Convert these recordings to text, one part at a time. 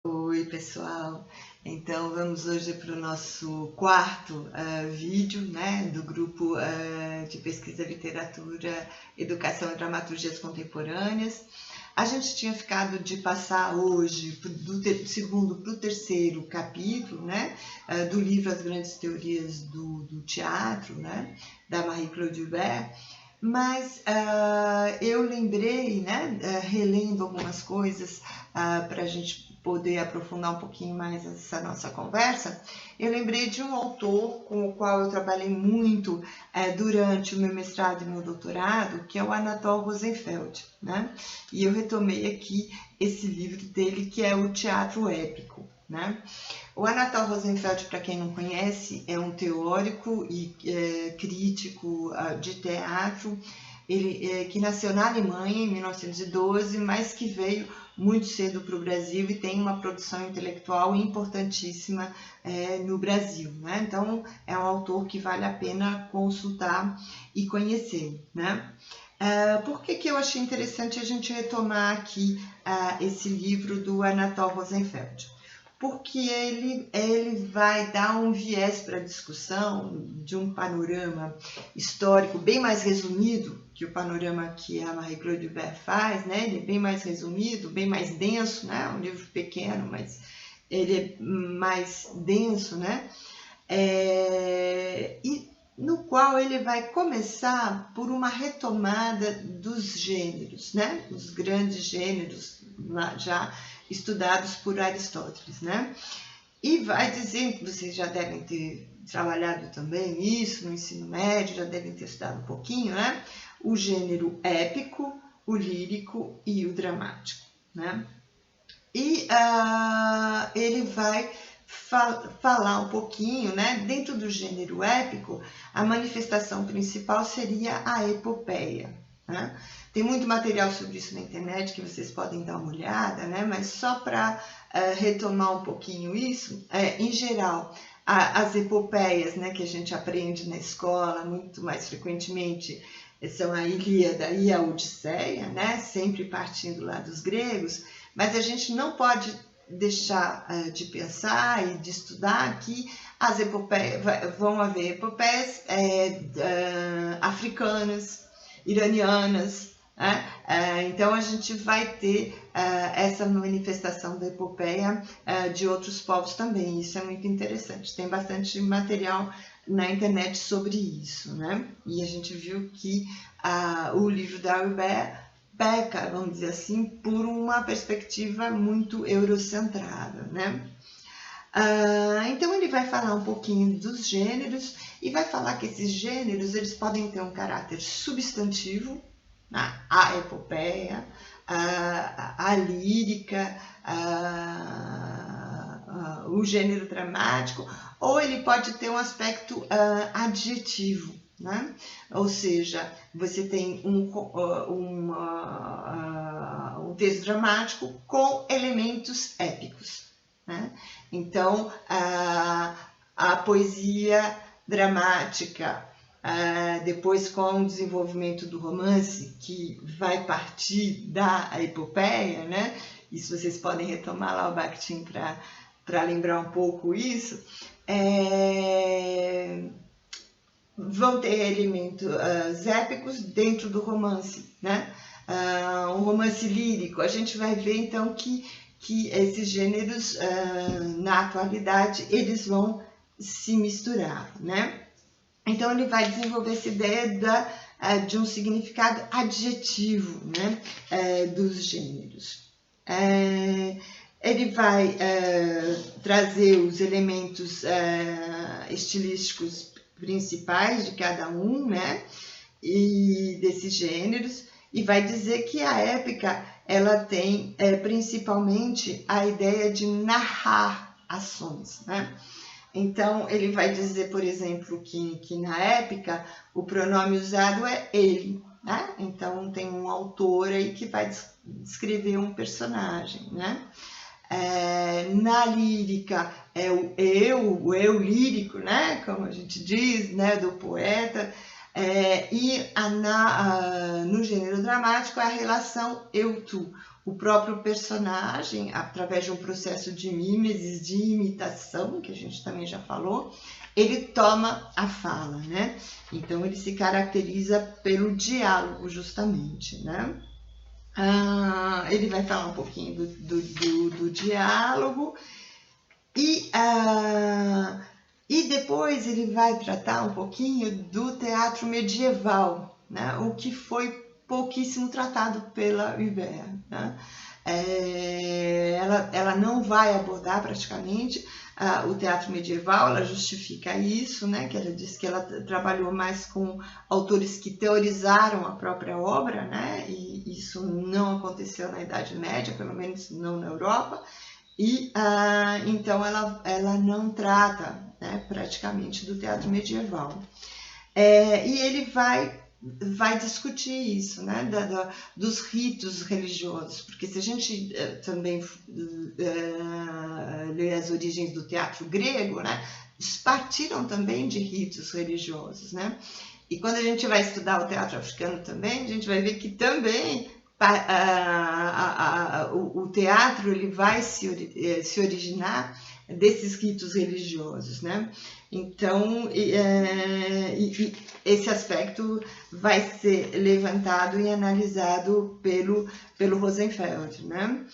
Oi, pessoal. Então, vamos hoje para o nosso quarto vídeo, né, do grupo de pesquisa, literatura, educação e dramaturgias contemporâneas. A gente tinha ficado de passar hoje do segundo para o terceiro capítulo, né, do livro As Grandes Teorias do Teatro, né, da Marie-Claude Hubert. Mas eu lembrei, né, relendo algumas coisas para a gente poder aprofundar um pouquinho mais essa nossa conversa, eu lembrei de um autor com o qual eu trabalhei muito durante o meu mestrado e meu doutorado, que é o Anatole Rosenfeld, né? E eu retomei aqui esse livro dele, que é o Teatro Épico, né? O Anatole Rosenfeld, para quem não conhece, é um teórico e crítico de teatro, ele que nasceu na Alemanha em 1912, mas que veio muito cedo para o Brasil e tem uma produção intelectual importantíssima no Brasil, né? Então, é um autor que vale a pena consultar e conhecer, né? Por que eu achei interessante a gente retomar aqui esse livro do Anatole Rosenfeld? Porque ele vai dar um viés para a discussão de um panorama histórico bem mais resumido que o panorama que a Marie-Claude Hubert faz, né? Ele é bem mais resumido, bem mais denso, né? Um livro pequeno, mas ele é mais denso, né? E no qual ele vai começar por uma retomada dos gêneros, né? Os grandes gêneros já estudados por Aristóteles, né? E vai dizer, que vocês já devem ter trabalhado também isso no ensino médio, já devem ter estudado um pouquinho, né? O gênero épico, o lírico e o dramático, né? E ele vai falar um pouquinho, né? Dentro do gênero épico, a manifestação principal seria a epopeia, né? Tem muito material sobre isso na internet que vocês podem dar uma olhada, né? Mas só para retomar um pouquinho isso, em geral, as epopeias, né, que a gente aprende na escola muito mais frequentemente são a Ilíada e a Odisseia, né? Sempre partindo lá dos gregos, mas a gente não pode deixar de pensar e de estudar que as epopeias, vão haver epopeias africanas, iranianas, né? Então a gente vai ter essa manifestação da epopeia de outros povos também. Isso é muito interessante. Tem bastante material na internet sobre isso, né? E a gente viu que o livro da Hubert peca, vamos dizer assim, por uma perspectiva muito eurocentrada, né? Então ele vai falar um pouquinho dos gêneros e vai falar que esses gêneros eles podem ter um caráter substantivo, a epopeia, a lírica, o gênero dramático, ou ele pode ter um aspecto adjetivo, né? Ou seja, você tem um texto dramático com elementos épicos, né? Então, a poesia dramática, depois com o desenvolvimento do romance, que vai partir da epopeia, né? Isso vocês podem retomar lá o Bakhtin para lembrar um pouco isso. Vão ter elementos épicos dentro do romance, né? Um romance lírico, a gente vai ver então que esses gêneros na atualidade eles vão se misturar, né? Então ele vai desenvolver essa ideia de um significado adjetivo, né? Dos gêneros. Ele vai trazer os elementos estilísticos principais de cada um, né? E desses gêneros, e vai dizer que a épica ela tem principalmente a ideia de narrar ações, né? Então ele vai dizer, por exemplo, que na épica o pronome usado é ele, né? Então tem um autor aí que vai descrever um personagem, né? Na lírica é o eu lírico, né? Como a gente diz, né? Do poeta. E no gênero dramático é a relação eu-tu, o próprio personagem, através de um processo de mimesis, de imitação, que a gente também já falou, ele toma a fala, né? Então, ele se caracteriza pelo diálogo, justamente, né? Ele vai falar um pouquinho do diálogo e depois ele vai tratar um pouquinho do teatro medieval, né? O que foi pouquíssimo tratado pela Hubert, né? Ela não vai abordar praticamente o teatro medieval, ela justifica isso, né? Que ela diz que ela trabalhou mais com autores que teorizaram a própria obra, né? E isso não aconteceu na Idade Média, pelo menos não na Europa, e então ela não trata, né, praticamente do teatro medieval. E ele vai discutir isso, né, dos ritos religiosos, porque se a gente também lê as origens do teatro grego, né, eles partiram também de ritos religiosos, né, e quando a gente vai estudar o teatro africano também, a gente vai ver que também o teatro ele vai se originar desses ritos religiosos, né? Então, esse aspecto vai ser levantado e analisado pelo Rosenfeld, né?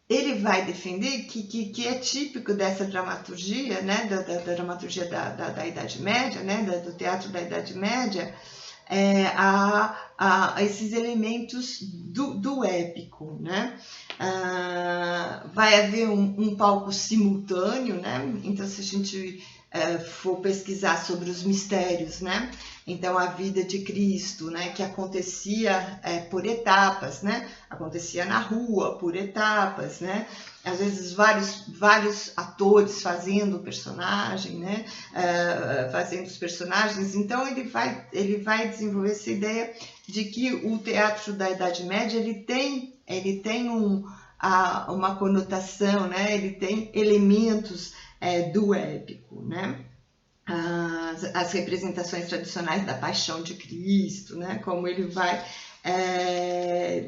Ele vai defender que é típico dessa dramaturgia, né? Da dramaturgia da Idade Média, né? Do teatro da Idade Média, a esses elementos do épico, né? Vai haver um palco simultâneo, né? Então, se a gente for pesquisar sobre os mistérios, né? Então, a vida de Cristo, né? Que acontecia por etapas, né? Acontecia na rua, por etapas, né? Às vezes vários atores fazendo o personagem, né? Fazendo os personagens. Então ele vai desenvolver essa ideia de que o teatro da Idade Média ele tem uma conotação, né? Ele tem elementos do épico, né? As representações tradicionais da Paixão de Cristo, né? Como ele vai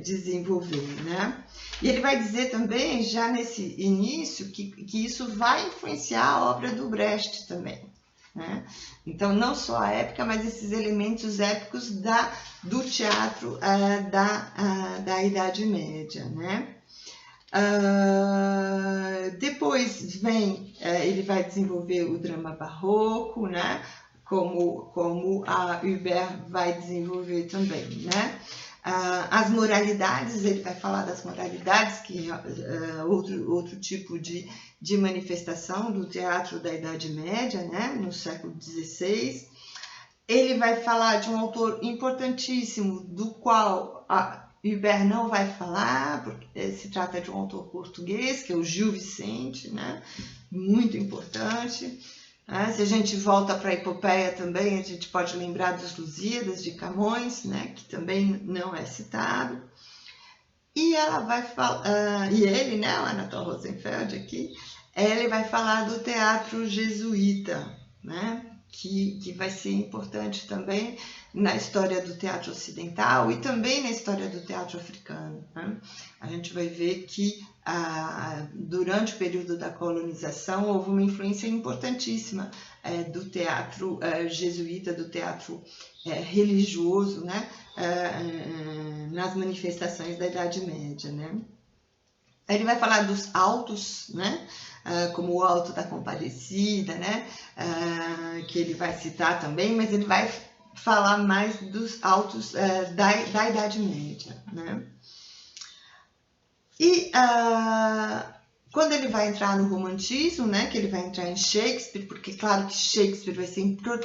desenvolver, né? E ele vai dizer também, já nesse início, que isso vai influenciar a obra do Brecht também, né? Então, não só a épica, mas esses elementos épicos do teatro da Idade Média, né? Depois vem, ele vai desenvolver o drama barroco, né? Como a Hubert vai desenvolver também, né? As moralidades, ele vai falar das moralidades, que é outro tipo de manifestação do teatro da Idade Média, né? No século XVI. Ele vai falar de um autor importantíssimo, do qual Hubert não vai falar, porque se trata de um autor português, que é o Gil Vicente, né? Muito importante. Se a gente volta para a epopeia também, a gente pode lembrar dos Lusíadas de Camões, né? Que também não é citado. E ela vai falar, e ele, né? O Anatole Rosenfeld aqui, ele vai falar do teatro jesuíta, né? Que vai ser importante também na história do teatro ocidental e também na história do teatro africano, né? A gente vai ver que durante o período da colonização houve uma influência importantíssima do teatro jesuíta, do teatro religioso, né? Nas manifestações da Idade Média, né? Ele vai falar dos autos, né? Como o Alto da Compadecida, né? Que ele vai citar também, mas ele vai falar mais dos autos da Idade Média, né? E quando ele vai entrar no romantismo, né? Que ele vai entrar em Shakespeare, porque claro que Shakespeare vai ser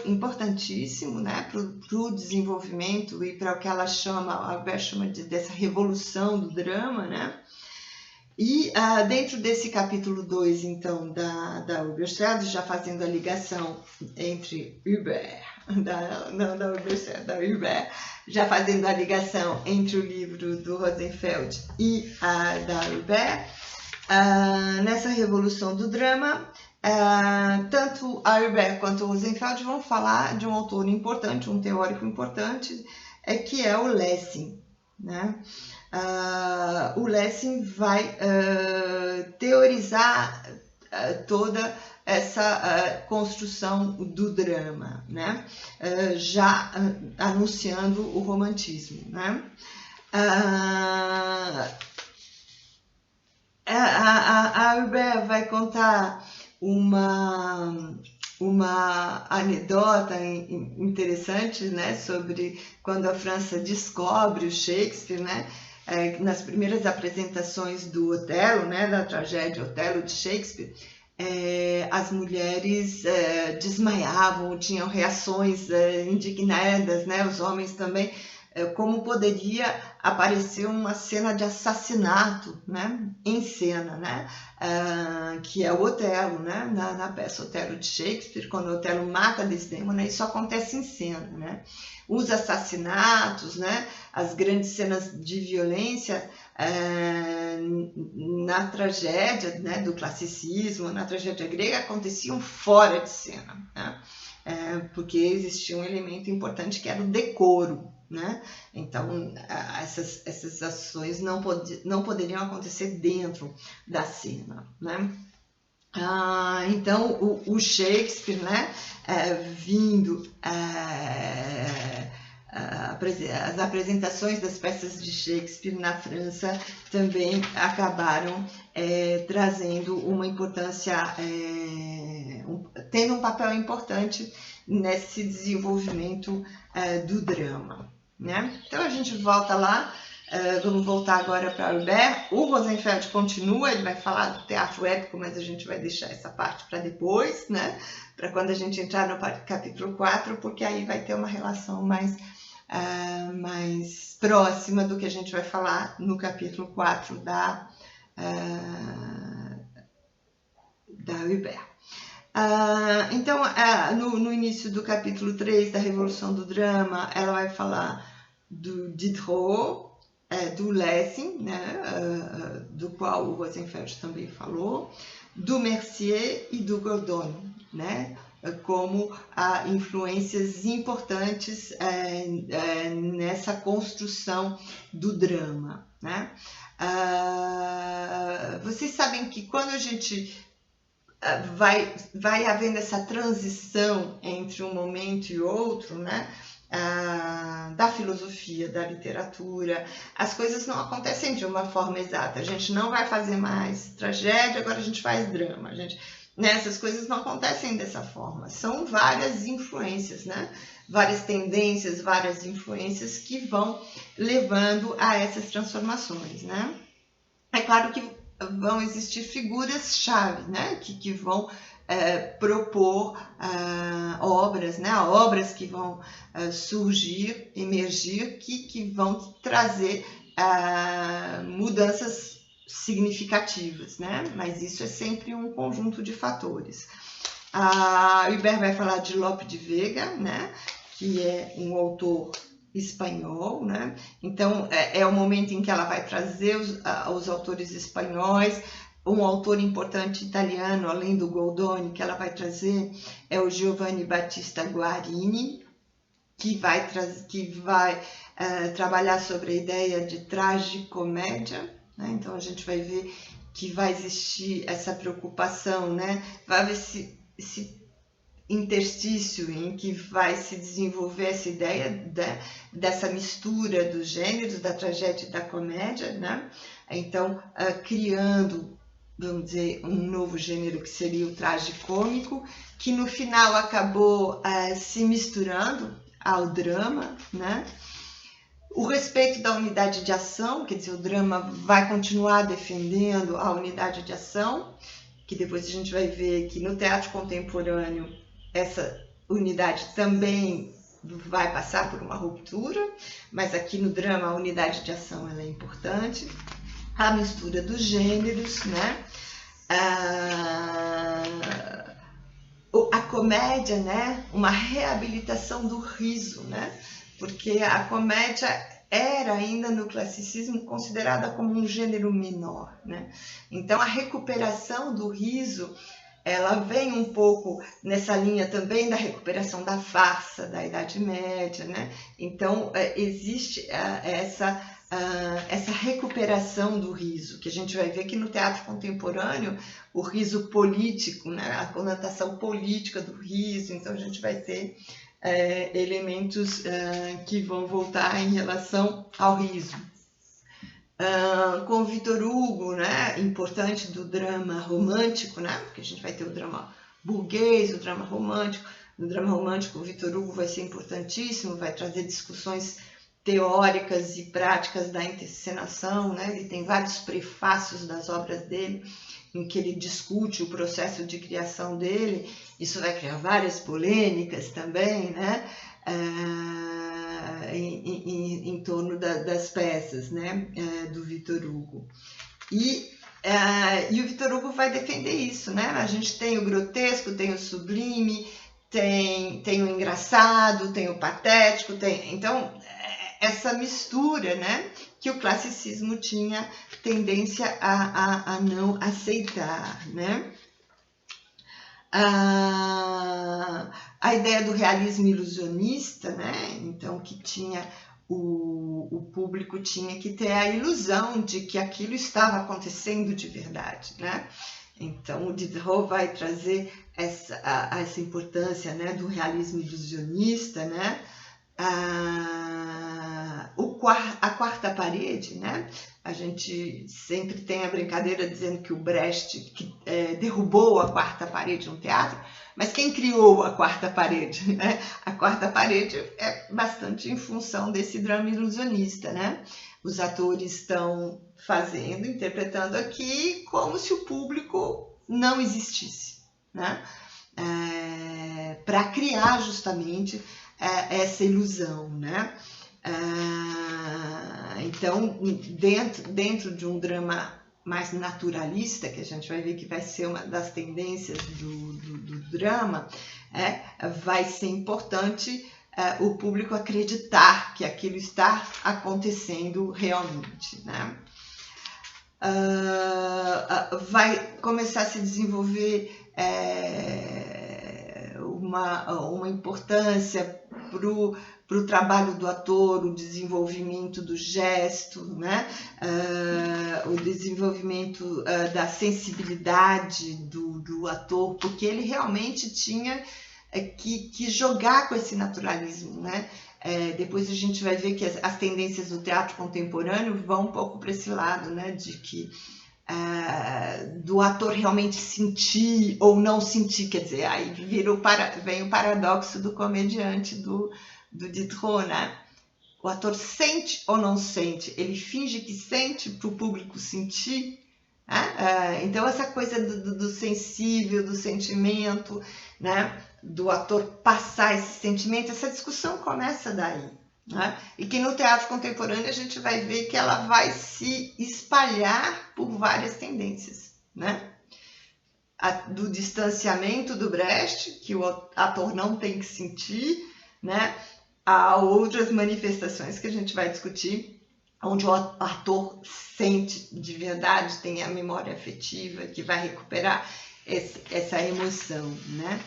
importantíssimo, né? Para o desenvolvimento e para o que ela chama, a Albert chama dessa revolução do drama, né? E dentro desse capítulo 2, então, da Hubert, já fazendo a ligação entre Hubert, da Hubert, já fazendo a ligação entre o livro do Rosenfeld e da Hubert, nessa revolução do drama, tanto a Hubert quanto o Rosenfeld vão falar de um autor importante, um teórico importante, que é o Lessing, né? O Lessing vai teorizar toda essa construção do drama, né? Já anunciando o romantismo, né? A Hubert vai contar uma anedota interessante, né, sobre quando a França descobre o Shakespeare, né, nas primeiras apresentações do Otelo, né, da tragédia Otelo de Shakespeare, as mulheres desmaiavam, tinham reações indignadas, né, os homens também. Como poderia aparecer uma cena de assassinato, né, em cena, né, que é o Otelo, né, na peça Otelo de Shakespeare, quando o Otelo mata Desdémona, isso acontece em cena, né. Os assassinatos, né, as grandes cenas de violência na tragédia, né, do classicismo, na tragédia grega, aconteciam fora de cena, né, porque existia um elemento importante que era o decoro, né? Então, essas ações não poderiam acontecer dentro da cena, né? Então, o Shakespeare, né, vindo as apresentações das peças de Shakespeare na França também acabaram trazendo uma importância, tendo um papel importante nesse desenvolvimento do drama, né? Então a gente volta lá, vamos voltar agora para Hubert. O Rosenfeld continua, ele vai falar do teatro épico, mas a gente vai deixar essa parte para depois, né? Para quando a gente entrar no capítulo 4, porque aí vai ter uma relação mais próxima do que a gente vai falar no capítulo 4 da Hubert. Então, no início do capítulo 3 da Revolução do Drama, ela vai falar do Diderot, do Lessing, né, do qual o Rosenfeld também falou, do Mercier e do Godon, né, como influências importantes nessa construção do drama, né. Vocês sabem que quando a gente vai havendo essa transição entre um momento e outro, né, da filosofia, da literatura, as coisas não acontecem de uma forma exata. A gente não vai fazer mais tragédia, agora a gente faz drama. Essas coisas não acontecem dessa forma. São várias influências, né? Várias tendências, várias influências que vão levando a essas transformações, né? É claro que vão existir figuras-chave, né, que vão propor obras, né, obras que vão surgir, emergir, que vão trazer mudanças significativas, né, mas isso é sempre um conjunto de fatores. Hubert vai falar de Lope de Vega, né, que é um autor espanhol, né? Então é o momento em que ela vai trazer os autores espanhóis. Um autor importante italiano, além do Goldoni, que ela vai trazer é o Giovanni Battista Guarini, que vai trabalhar sobre a ideia de tragicomédia, né? Então a gente vai ver que vai existir essa preocupação, né? Vai haver esse interstício em que vai se desenvolver essa ideia dessa mistura dos gêneros, da tragédia e da comédia, né? Então, criando, vamos dizer, um novo gênero que seria o tragicômico, que no final acabou se misturando ao drama, né? O respeito da unidade de ação, quer dizer, o drama vai continuar defendendo a unidade de ação, que depois a gente vai ver que no teatro contemporâneo essa unidade também vai passar por uma ruptura, mas aqui no drama a unidade de ação ela é importante. A mistura dos gêneros, né? A comédia, né? Uma reabilitação do riso, né? Porque a comédia era ainda no classicismo considerada como um gênero menor, né? Então a recuperação do riso ela vem um pouco nessa linha também da recuperação da farsa da Idade Média, né? Então, existe essa recuperação do riso, que a gente vai ver que no teatro contemporâneo, o riso político, né? A conotação política do riso, então a gente vai ter elementos que vão voltar em relação ao riso. Com Victor Hugo, né, importante do drama romântico, né, porque a gente vai ter o drama burguês, o drama romântico. No drama romântico, o Victor Hugo vai ser importantíssimo, vai trazer discussões teóricas e práticas da encenação, né? Ele tem vários prefácios das obras dele, em que ele discute o processo de criação dele. Isso vai criar várias polêmicas também, né? Em torno das peças, né? Do Victor Hugo. E o Victor Hugo vai defender isso, né? A gente tem o grotesco, tem o sublime, tem o engraçado, tem o patético, então essa mistura, né, que o classicismo tinha tendência a não aceitar, né? A ideia do realismo ilusionista, né? Então que tinha o público tinha que ter a ilusão de que aquilo estava acontecendo de verdade, né? Então o Diderot vai trazer essa importância, né, do realismo ilusionista, né? A quarta parede, né? A gente sempre tem a brincadeira dizendo que o Brecht derrubou a quarta parede no teatro, mas quem criou a quarta parede, né? A quarta parede é bastante em função desse drama ilusionista, né? Os atores estão interpretando aqui como se o público não existisse, né? Para criar justamente essa ilusão, né? Então, dentro de um drama mais naturalista, que a gente vai ver que vai ser uma das tendências do drama, vai ser importante o público acreditar que aquilo está acontecendo realmente, né? Vai começar a se desenvolver uma importância para o trabalho do ator, o desenvolvimento do gesto, né? O desenvolvimento da sensibilidade do ator, porque ele realmente tinha que jogar com esse naturalismo, né? Depois a gente vai ver que as tendências do teatro contemporâneo vão um pouco para esse lado, né? De que do ator realmente sentir ou não sentir, quer dizer, aí vem o paradoxo do comediante do Diderot, né? O ator sente ou não sente? Ele finge que sente para o público sentir, né? Então essa coisa do sensível, do sentimento, né? Do ator passar esse sentimento, essa discussão começa daí. Né? E que no teatro contemporâneo a gente vai ver que ela vai se espalhar por várias tendências, né? Do distanciamento do Brecht, que o ator não tem que sentir, né? Há outras manifestações que a gente vai discutir, onde o ator sente de verdade, tem a memória afetiva, que vai recuperar essa emoção, né?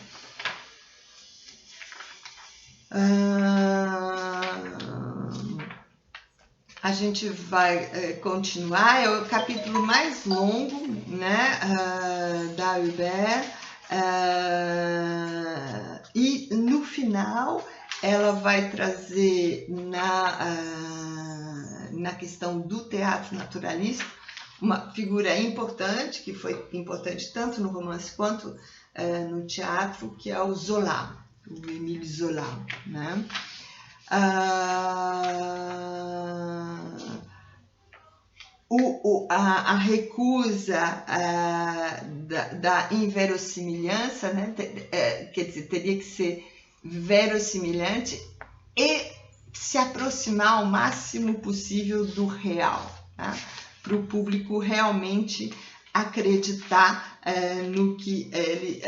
A gente vai continuar, é o capítulo mais longo, né, da Hubert, e no final ela vai trazer na questão do teatro naturalista uma figura importante, que foi importante tanto no romance quanto no teatro, que é o Zola, o Émile Zola, né? A recusa da inverossimilhança, né? Quer dizer, teria que ser verossimilhante e se aproximar ao máximo possível do real, tá? Para o público realmente acreditar no que ele,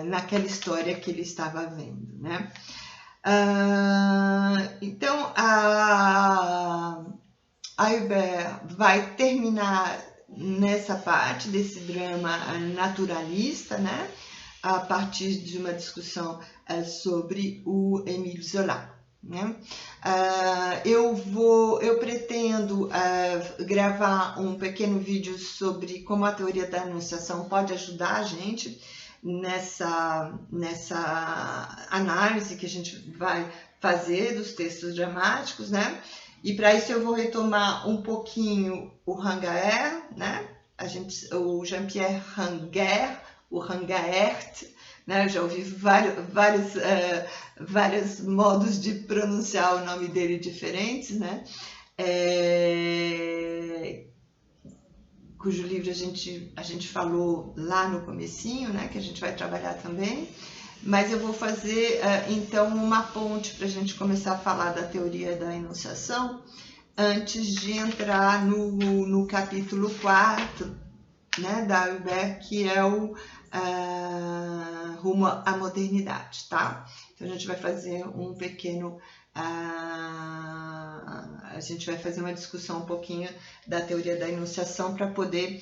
naquela história que ele estava vendo, né? Então a Hubert vai terminar nessa parte desse drama naturalista, né? A partir de uma discussão sobre o Émile Zola. Né? Eu pretendo gravar um pequeno vídeo sobre como a teoria da enunciação pode ajudar a gente nessa análise que a gente vai fazer dos textos dramáticos, né? E para isso eu vou retomar um pouquinho o Rangaer, né? O Jean-Pierre Ranger, o Rangaert, né? Eu já ouvi vários modos de pronunciar o nome dele diferentes, né? Cujo livro a gente falou lá no comecinho, né? Que a gente vai trabalhar também. Mas eu vou fazer, então, uma ponte para a gente começar a falar da teoria da enunciação antes de entrar no capítulo 4, né, da Hubert, que é o rumo à modernidade, tá? Então, a gente vai fazer um pequeno... a gente vai fazer uma discussão um pouquinho da teoria da enunciação para poder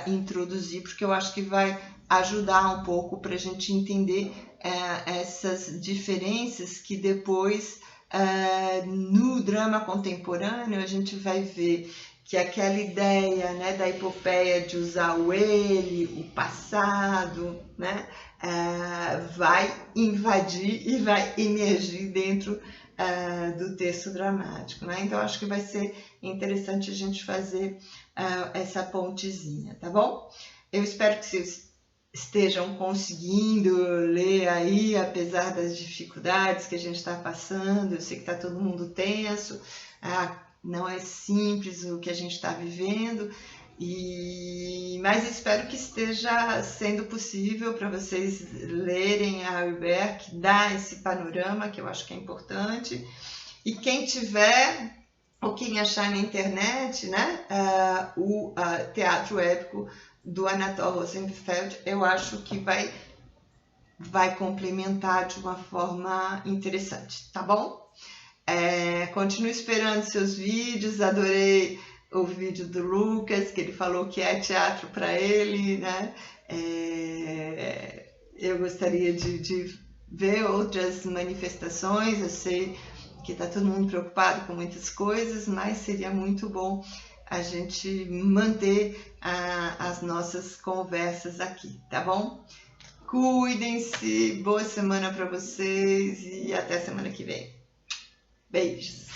introduzir, porque eu acho que vai ajudar um pouco para a gente entender essas diferenças que depois, no drama contemporâneo, a gente vai ver que aquela ideia, né, da epopeia de usar o ele, o passado, né, vai invadir e vai emergir dentro do texto dramático. Né? Então, acho que vai ser interessante a gente fazer essa pontezinha, tá bom? Eu espero que vocês estejam conseguindo ler aí, apesar das dificuldades que a gente está passando. Eu sei que está todo mundo tenso, não é simples o que a gente está vivendo, mas espero que esteja sendo possível para vocês lerem a Hubert, que dá esse panorama, que eu acho que é importante. E quem tiver, ou quem achar na internet, né, o Teatro Épico do Anatole Rosenfeld, eu acho que vai complementar de uma forma interessante, tá bom? Continuo esperando seus vídeos, adorei o vídeo do Lucas, que ele falou que é teatro para ele, né? Eu gostaria de ver outras manifestações, eu sei que está todo mundo preocupado com muitas coisas, mas seria muito bom a gente manter as nossas conversas aqui, tá bom? Cuidem-se, boa semana para vocês e até semana que vem. Beijos!